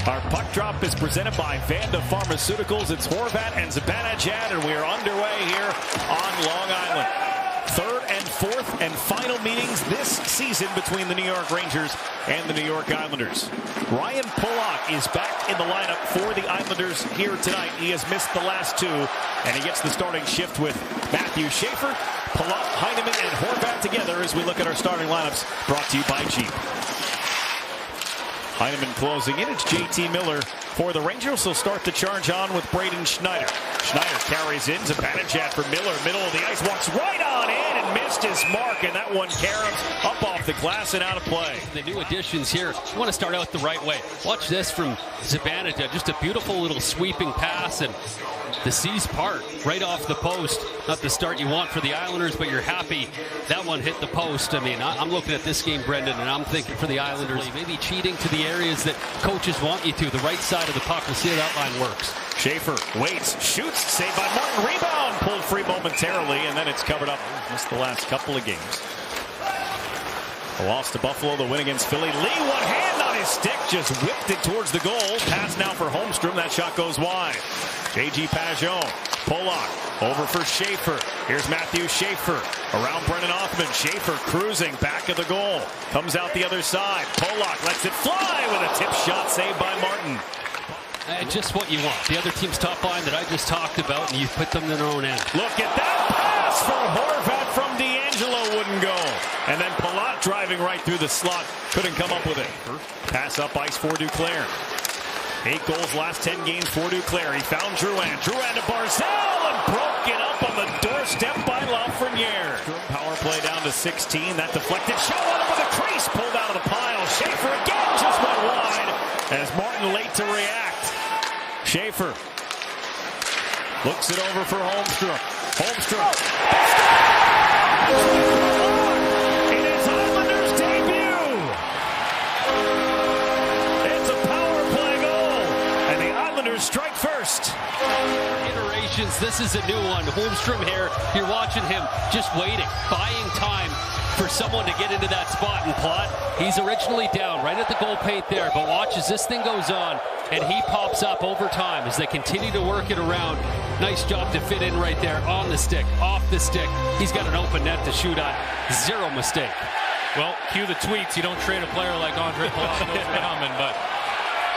Our puck drop is presented by Vanda Pharmaceuticals. It's Horvat and Zibanejad, and we are underway here on Long Island. Third and fourth and final meetings this season between the New York Rangers and the New York Islanders. Ryan Palat is back in the lineup for the Islanders here tonight. He has missed the last two, and he gets the starting shift with Matthew Schaefer, Palat, Heineman, and Horvat together as we look at our starting lineups, brought to you by Jeep. Heineman closing in. It's JT Miller for the Rangers. He'll start the charge on with Braden Schneider. Schneider carries in. Zibanejad for Miller. Middle of the ice. Walks right on in and missed his mark. And that one caroms up off the glass and out of play. The new additions here. You want to start out the right way. Watch this from Zibanejad. Just a beautiful little sweeping pass. And the C's part right off the post. Not the start you want for the Islanders, but you're happy that one hit the post. I mean, I'm looking at this game, Brendan, and I'm thinking for the Islanders, maybe cheating to the areas that coaches want you to. The right side of the puck. We'll see how that line works. Schaefer waits, shoots, saved by Martin. Rebound, pulled free momentarily, and then it's covered up. Missed the last couple of games. A loss to Buffalo, the win against Philly. Lee, one hand on his stick, just whipped it towards the goal. Pass now for Holmstrom. That shot goes wide. J.G. Pajon, Polak, over for Schaefer. Here's Matthew Schaefer around Brennan Othman. Schaefer cruising back of the goal. Comes out the other side. Polak lets it fly with a tip shot saved by Martin. Just what you want. The other team's top line that I just talked about, and you put them in their own end. Look at that pass from Horvat from D'Angelo. Wouldn't go. And then Palat driving right through the slot. Couldn't come up with it. Pass up ice for Duclair. 8 goals last 10 games for Duclair. He found Drouin. Drouin to Barzal and broken up on the doorstep by Lafreniere. Power play down to 16. That deflected shot up with a crease. Pulled out of the pile. Schaefer again just went wide as Martin late to react. Schaefer looks it over for Holmstrom. Holmstrom. It is Islanders' debut. It's a power play goal, and the Islanders strike first. Iterations. This is a new one. Holmstrom here. You're watching him just waiting, buying time for someone to get into that spot. And Palat, he's originally down right at the goal paint there, but watch as this thing goes on, and he pops up over time as they continue to work it around. Nice job to fit in right there on the stick, off the stick. He's got an open net to shoot on. Zero mistake. Well, cue the tweets. You don't trade a player like Ondrej Palat coming, but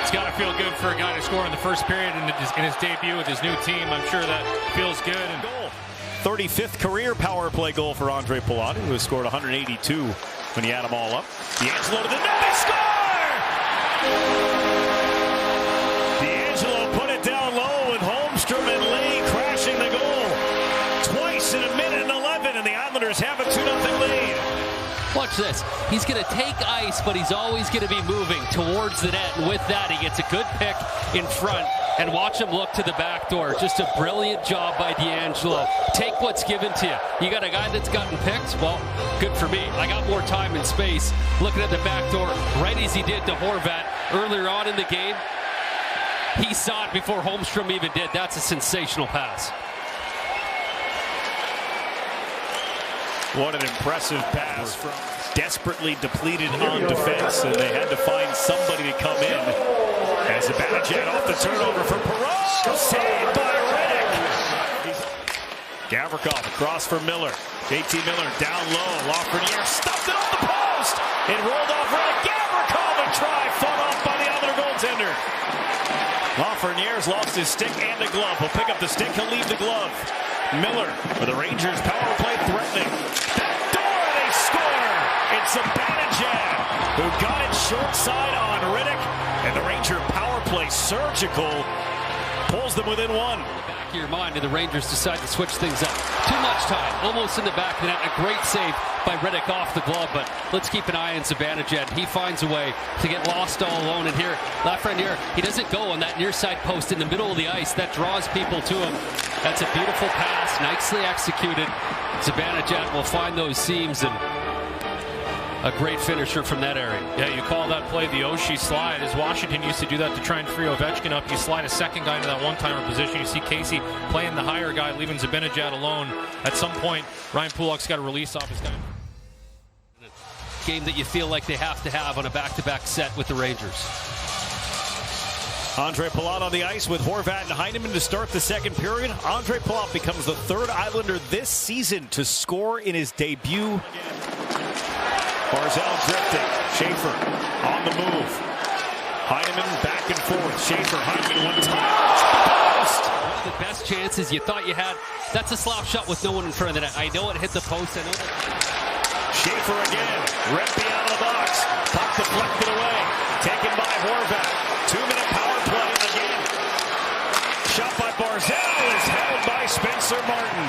it's got to feel good for a guy to score in the first period in his debut with his new team. I'm sure that feels good. And goal. 35th career power play goal for Ondrej Palat, who has scored 182 when you add them all up. D'Angelo to the net. They score! D'Angelo put it down low with Holmstrom and Lee crashing the goal. Twice in a minute and 11, and the Islanders have a 2-0 lead. Watch this. He's going to take ice, but he's always going to be moving towards the net. And with that, he gets a good pick in front. And watch him look to the back door. Just a brilliant job by D'Angelo. Take what's given to you. You got a guy that's gotten picked? Well, good for me. I got more time and space. Looking at the back door, right as he did to Horvat earlier on in the game. He saw it before Holmstrom even did. That's a sensational pass. What an impressive pass from desperately depleted on defense, and they had to find somebody to come in. As Zibanejad off the turnover for Perot, saved by Riddick. Gavrikov across for Miller. JT Miller down low. Lafreniere stuffed it off the post. It rolled off Riddick. Gavrikov a try, fought off by the other goaltender. Lafreniere's lost his stick and a glove. He'll pick up the stick. He'll leave the glove. Miller for the Rangers power play threatening. Back door, they score. It's Zibanejad who got it short side on Riddick, and the Ranger power play surgical pulls them within one. In the back of your mind, and the Rangers decide to switch things up. Too much time, almost in the back of the net. A great save by Riddick off the glove, but let's keep an eye on Zibanejad. He finds a way to get lost all alone, and here Lafreniere, he doesn't go on that near side post in the middle of the ice. That draws people to him. That's a beautiful pass, nicely executed. Zibanejad will find those seams, and a great finisher from that area. Yeah, you call that play the Oshie slide. As Washington used to do that to try and free Ovechkin up, you slide a second guy into that one-timer position. You see Casey playing the higher guy, leaving Zibanejad alone. At some point, Ryan Pulak's got to release off his guy. Game that you feel like they have to have on a back-to-back set with the Rangers. Ondrej Palat on the ice with Horvat and Heineman to start the second period. Ondrej Palat becomes the third Islander this season to score in his debut. Barzal drifting. Schaefer on the move. Heineman back and forth. Schaefer, Heineman, one touch. One of the best chances you thought you had. That's a slap shot with no one in front of the net. I know it hit the post. I know that. Schaefer again. Rempe out of the box. Puck deflected away. Taken by Horvat. 2-minute power play again. Shot by Barzal is held by Spencer Martin.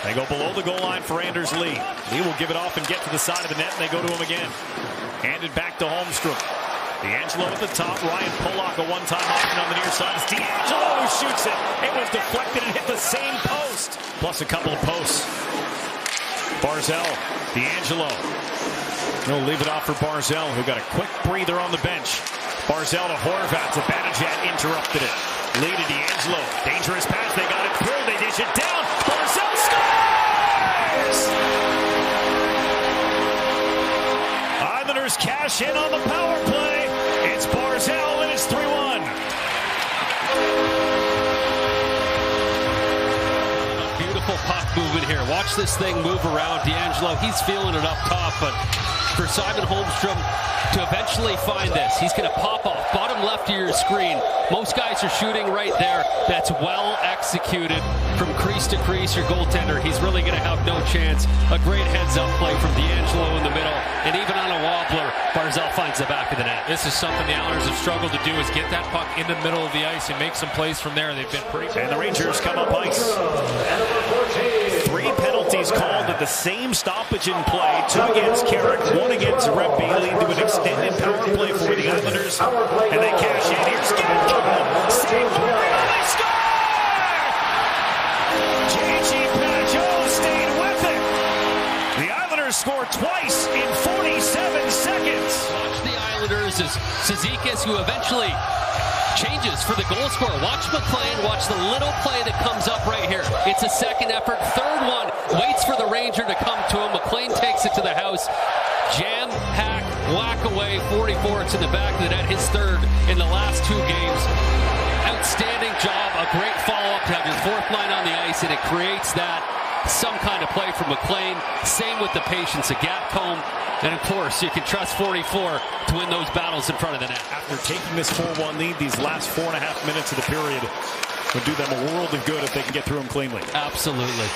They go below the goal line for Anders Lee. Lee will give it off and get to the side of the net, and they go to him again. Handed back to Holmstrom. D'Angelo at the top. Ryan Pulock a one-time option on the near side. It's D'Angelo who shoots it. It was deflected and hit the same post. Plus a couple of posts. Barzal, D'Angelo. They'll leave it off for Barzal, who got a quick breather on the bench. Barzal to Horvat. Zibanejad interrupted it. Lee to D'Angelo. Dangerous pass. They got it through. They dish it down. Barzal scores! Islanders cash in on the power play. It's Barzal and it's 3-1. Beautiful puck movement here. Watch this thing move around. D'Angelo, he's feeling it up top, but for Simon Holmstrom to eventually find this, he's going to pop off bottom left of your screen. Most guys are shooting right there. That's well executed from crease to crease. Your goaltender, he's really going to have no chance. A great heads-up play from D'Angelo in the middle, and even on a wobbler, Barzal finds the back of the net. This is something the Islanders have struggled to do, is get that puck in the middle of the ice and make some plays from there. They've been pretty good. And the Rangers come up ice. 3 penalties called at the same stoppage in play. 2 against Carrick, 1 against Rempe, leading to an extended power play for the Islanders. And they cash in. Here's Gatkov. Save for it. They score! J.G. Pageau stayed with it. The Islanders scored twice in 47 seconds. Watch the Islanders as Cizikas, who eventually changes for the goal scorer. Watch McLean. Watch the little play that comes up right here. It's a second effort. Third one. Waits for the Ranger to come to him. McLean takes it to the house. Jam, hack, whack away. 44. It's in the back of the net. His third in the last 2 games. Outstanding job. A great follow-up to have your fourth line on the ice, and it creates that some kind of play from McLean. Same with the patience of Gatkov. And of course, you can trust 44 to win those battles in front of the net. After taking this 4-1 lead, these last 4.5 minutes of the period would do them a world of good if they can get through them cleanly. Absolutely.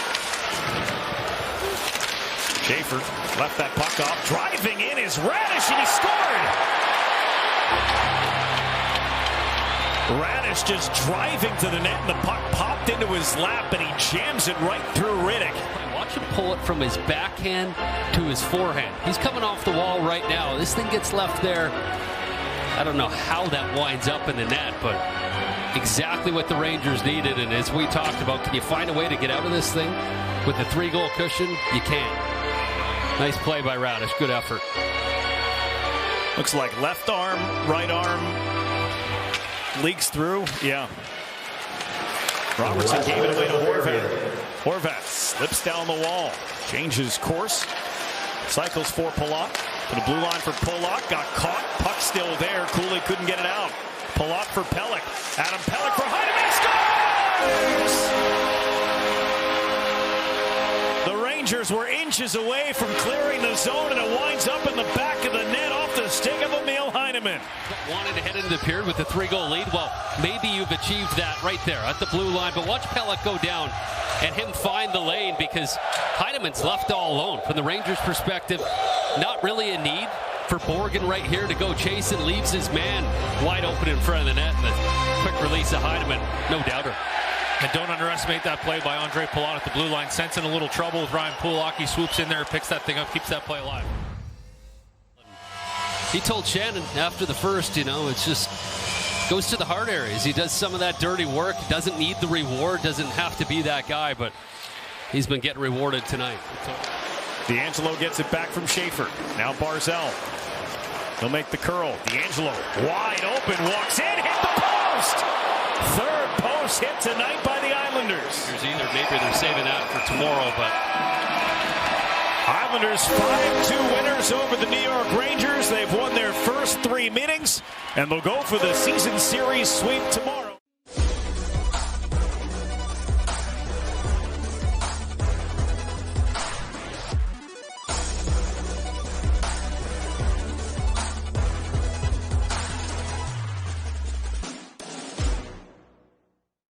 Schaefer left that puck off. Driving in is Radish, and he scored! Radish just driving to the net, and the puck popped into his lap, and he jams it right through Riddick. Watch him pull it from his backhand to his forehand. He's coming off the wall right now. This thing gets left there. I don't know how that winds up in the net, but exactly what the Rangers needed. And as we talked about, can you find a way to get out of this thing with the 3-goal cushion? You can. Nice play by Radish. Good effort. Looks like left arm, right arm leaks through. Yeah. Robertson gave it away to Horvat. Horvat slips down the wall, changes course, cycles for Palat. To the blue line for Pulock. Got caught. Puck still there. Cooley couldn't get it out. Palat for Pelech. Adam Pelech for Heineman. Scores! The Rangers were inches away from clearing the zone, and it winds up in the back of the net off the stick of Emil Heineman. Wanted to head into the period with a 3-goal lead. Well, maybe you've achieved that right there at the blue line, but watch Pelech go down and him find the lane, because Heineman's left all alone. From the Rangers' perspective, not really a need for Borgen right here to go chase, and leaves his man wide open in front of the net. And the quick release of Heineman, no doubter. And don't underestimate that play by Ondrej Palat at the blue line. Sensing a little trouble with Ryan Pulock. He swoops in there, picks that thing up, keeps that play alive. He told Shannon after the first, it's just goes to the hard areas. He does some of that dirty work. Doesn't need the reward. Doesn't have to be that guy, but he's been getting rewarded tonight. D'Angelo gets it back from Schaefer. Now Barzal. He'll make the curl. D'Angelo wide open, walks in, hit the post. Third post hit tonight by the Islanders. Maybe they're saving that for tomorrow, but Islanders 5-2 winners over the New York Rangers. They've won their first 3 meetings, and they'll go for the season series sweep tomorrow.